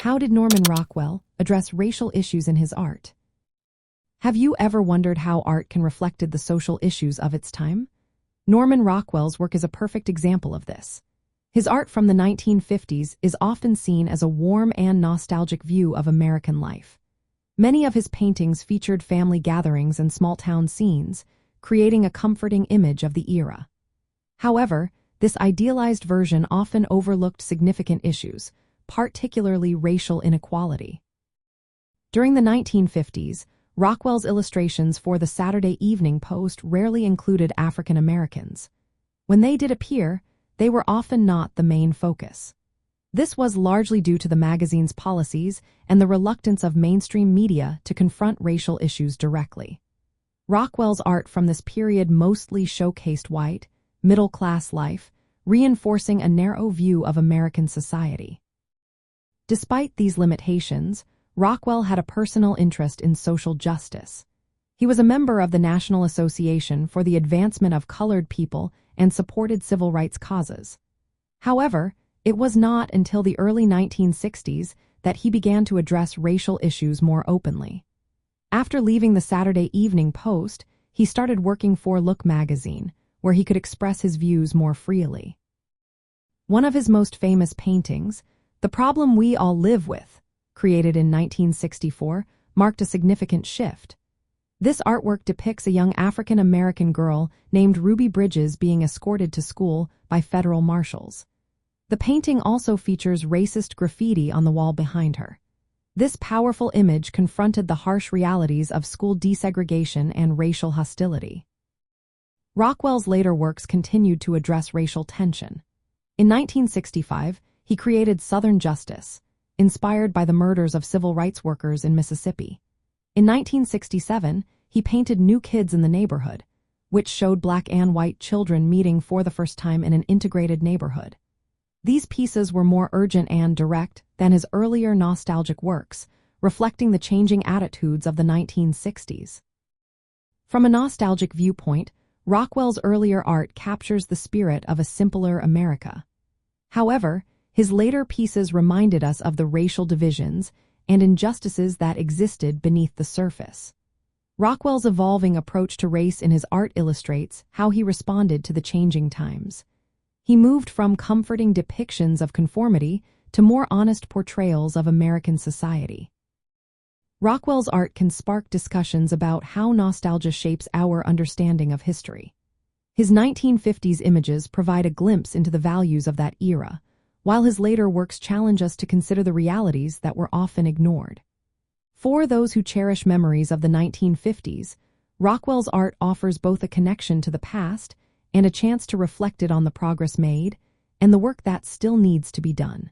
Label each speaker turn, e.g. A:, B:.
A: How did Norman Rockwell address racial issues in his art? Have you ever wondered how art can reflect the social issues of its time? Norman Rockwell's work is a perfect example of this. His art from the 1950s is often seen as a warm and nostalgic view of American life. Many of his paintings featured family gatherings and small-town scenes, creating a comforting image of the era. However, this idealized version often overlooked significant issues, particularly racial inequality. During the 1950s, Rockwell's illustrations for the Saturday Evening Post rarely included African Americans. When they did appear, they were often not the main focus. This was largely due to the magazine's policies and the reluctance of mainstream media to confront racial issues directly. Rockwell's art from this period mostly showcased white, middle-class life, reinforcing a narrow view of American society. Despite these limitations, Rockwell had a personal interest in social justice. He was a member of the National Association for the Advancement of Colored People and supported civil rights causes. However, it was not until the early 1960s that he began to address racial issues more openly. After leaving the Saturday Evening Post, he started working for Look magazine, where he could express his views more freely. One of his most famous paintings, The Problem We All Live With, created in 1964, marked a significant shift. This artwork depicts a young African-American girl named Ruby Bridges being escorted to school by federal marshals. The painting also features racist graffiti on the wall behind her. This powerful image confronted the harsh realities of school desegregation and racial hostility. Rockwell's later works continued to address racial tension. In 1965, he created Southern Justice, inspired by the murders of civil rights workers in Mississippi. In 1967, he painted New Kids in the Neighborhood, which showed black and white children meeting for the first time in an integrated neighborhood. These pieces were more urgent and direct than his earlier nostalgic works, reflecting the changing attitudes of the 1960s. From a nostalgic viewpoint, Rockwell's earlier art captures the spirit of a simpler America. However, his later pieces reminded us of the racial divisions and injustices that existed beneath the surface. Rockwell's evolving approach to race in his art illustrates how he responded to the changing times. He moved from comforting depictions of conformity to more honest portrayals of American society. Rockwell's art can spark discussions about how nostalgia shapes our understanding of history. His 1950s images provide a glimpse into the values of that era, while his later works challenge us to consider the realities that were often ignored. For those who cherish memories of the 1950s, Rockwell's art offers both a connection to the past and a chance to reflect on the progress made and the work that still needs to be done.